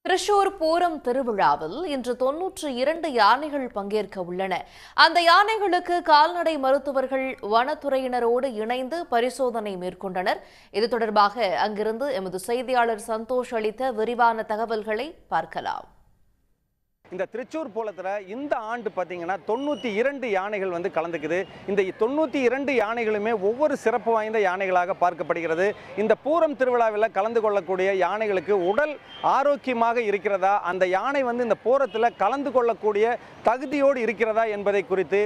திரிசூர் பூரம் திருவிழாவில் இன்று 92 யானைகள் பங்கேற்க உள்ளன. அந்த யானைகளுக்கு கால்நடை மருத்துவர்கள் வனத்துறையினரோடு இணைந்து பரிசோதனை மேற்கொண்டனர். இது தொடர்பாக அங்கிருந்து எமது செய்தியாளர் சந்தோஷ் அளித்த விரிவான தகவல்களை பார்க்கலாம். இந்த திரிசூர் பூரத்தில் இந்த ஆண்டு பார்த்தீங்கன்னா 92 யானைகள் கலந்துக்குது. இந்த 92 யானைகளுமே ஒவ்வொரு சிறப்பு வாய்ந்த யானைகளாக பார்க்கப்படுகிறது. இந்த பூரம் திருவிழாவில் கலந்து கொள்ளக்கூடிய யானைகளுக்கு உடல் ஆரோக்கியமாக இருக்கிறதா, அந்த யானை இந்த பூரத்தில் கலந்து கொள்ளக்கூடிய தகுதியோடு இருக்கிறதா என்பதை குறித்து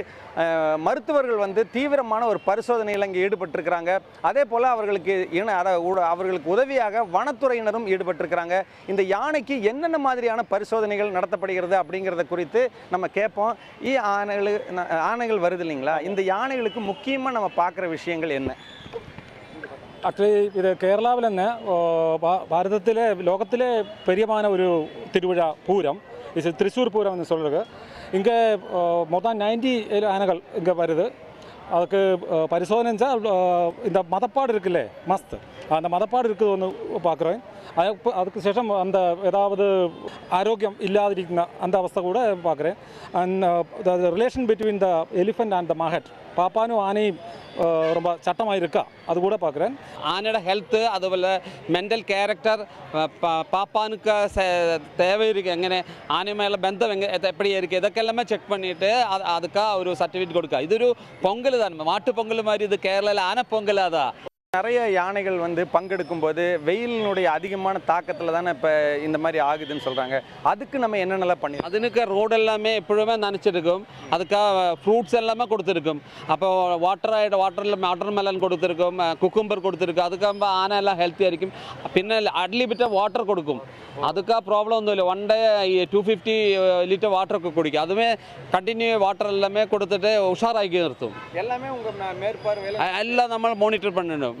மருத்துவர்கள் தீவிரமான ஒரு பரிசோதனையில் இங்கே ஈடுபட்டிருக்கிறாங்க. அதே போல் அவர்களுக்கு உதவியாக வனத்துறையினரும் ஈடுபட்டிருக்கிறாங்க. இந்த யானைக்கு என்னென்ன மாதிரியான பரிசோதனைகள் நடத்தப்படுகிறது அப்படிங்கிறத குறித்து நம்ம கேட்போம். ஆனைகள் வருது இல்லைங்களா, இந்த யானைகளுக்கு முக்கியமாக நம்ம பார்க்குற விஷயங்கள் என்ன? ആക്ച്വലി ഇത് കേരളത്തിൽ തന്നെ ഭാരതത്തിലെ ലോകത്തിലെ பெரியமான ஒரு திருவிழா பூரம், இது திரிசூர் பூரம் என்று சொல்கிறது. இங்கே மொத்தம் 90 ஆனைகள் இங்கே வருது. அதுக்கு பரிசோதனை இந்த மதப்பாடு இருக்குல்லே, மஸ்த் அந்த மதப்பாடு இருக்குது ஒன்று பார்க்குறேன். அதுக்கு சேஷம் அந்த ஏதாவது ஆரோக்கியம் இல்லாதிருக்கிற அந்த அவஸ்தை கூட பார்க்குறேன். And the relation between the elephant and the mahout, பாப்பானும் ஆனையும் ரொம்ப சட்டமாக இருக்கா அது கூட பார்க்குறேன். ஆனையோட ஹெல்த்து, അതുപോലെ മെൻ്റൽ ക്യാരക്ടർ, പാപ്പാനുക്ക് தேவை இருக்குது, எங்கே ஆனையுமேல பந்தம் எப்படி இருக்குது, ഇതൊക്കെ எல்லாமே செக் பண்ணிவிட்டு அதுக்காக ஒரு சர்டிஃபிகேட் கொடுக்க. இது ஒரு பொங்கல் தான், மாட்டு பொங்கல் மாதிரி. இது கேரளாவில் ஆனை பொங்கல். அதான் நிறைய யானைகள் பங்கெடுக்கும் போது வெயிலினுடைய அதிகமான தாக்கத்தில் தானே இப்போ இந்த மாதிரி ஆகுதுன்னு சொல்கிறாங்க. அதுக்கு நம்ம என்னென்னலாம் பண்ணி, அதுக்கு ரோடு எல்லாமே எப்பொழுதுமே நினச்சிருக்கும். அதுக்காக ஃப்ரூட்ஸ் எல்லாமே கொடுத்துருக்கும். அப்போ வாட்டர் மெலன் கொடுத்துருக்கும், குக்கும்பர் கொடுத்துருக்கும். அதுக்காக ஆனை எல்லாம் ஹெல்த்தியாக இருக்கும். പിന്നെ അൺലിമിറ്റഡ് വാട്ടർ കൊടുക്കും. அதுக்காக ப்ராப்ளம் ஒன்றும் இல்லை. 1 day 250 லிட்டர் வாட்டருக்கு குடிக்கும். அதுவே கண்டினியூ வாட்டர் எல்லாமே கொடுத்துட்டு உஷாராக்கி நிறுத்தும். எல்லாமே உங்கள் மேற்பார்வையில் எல்லாம் நம்ம மானிட்டர் பண்ணணும்.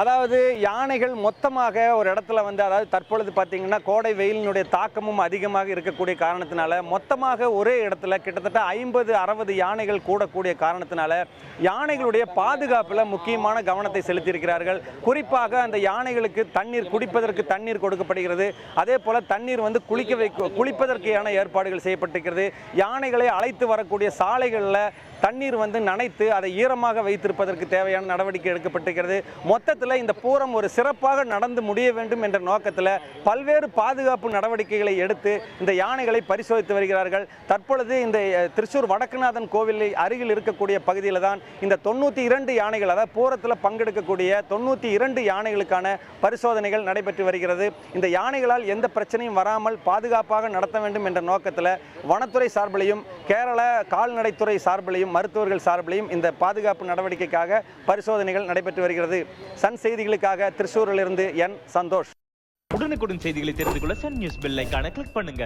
அதாவது யானைகள் மொத்தமாக ஒரு இடத்துல அதாவது தற்பொழுது பார்த்தீங்கன்னா கோடை வெயிலினுடைய தாக்கமும் அதிகமாக இருக்கக்கூடிய காரணத்தினால மொத்தமாக ஒரே இடத்துல கிட்டத்தட்ட 50-60 யானைகள் கூடக்கூடிய காரணத்தினால யானைகளுடைய பாதுகாப்பில் முக்கியமான கவனத்தை செலுத்தியிருக்கிறார்கள். குறிப்பாக அந்த யானைகளுக்கு தண்ணீர் குடிப்பதற்கு தண்ணீர் கொடுக்கப்படுகிறது. அதே போல் தண்ணீர் குளிப்பதற்கான ஏற்பாடுகள் செய்யப்பட்டிருக்கிறது. யானைகளை அழைத்து வரக்கூடிய சாலைகளில் தண்ணீர் நனைத்து அதை ஈரமாக வைத்திருப்பதற்கு தேவையான நடவடிக்கை எடுக்கப்பட்டிருக்கிறது. மொத்தத்தில் இந்த பூரம் ஒரு சிறப்பாக நடந்து முடிய வேண்டும் என்ற நோக்கத்தில் பல்வேறு பாதுகாப்பு நடவடிக்கைகளை எடுத்து இந்த யானைகளை பரிசோதித்து வருகிறார்கள். தற்பொழுது இந்த திரிசூர் வடக்குநாதன் கோவில் அருகில் இருக்கக்கூடிய பகுதியில் தான் இந்த 92 யானைகள், அதாவது பூரத்தில் பங்கெடுக்கக்கூடிய 92 யானைகளுக்கான பரிசோதனைகள் நடைபெற்று வருகிறது. இந்த யானைகளால் எந்த பிரச்சனையும் வராமல் பாதுகாப்பாக நடத்த வேண்டும் என்ற நோக்கத்தில் வனத்துறை சார்பிலையும் கேரள கால்நடைத்துறை சார்பிலையும் மருத்துவர்கள் சார்பிலையும் இந்த பாதுகாப்பு நடவடிக்கைக்காக பரிசோதனைகள் நடைபெற்று வருகிறது. சன் செய்திகளுக்காக திரிசூரிலிருந்து என் சந்தோஷ். உடனுக்குடன் செய்திகளை தெரிந்து கொள்ள சன் நியூஸ் பெல் ஐகானை கிளிக் பண்ணுங்க.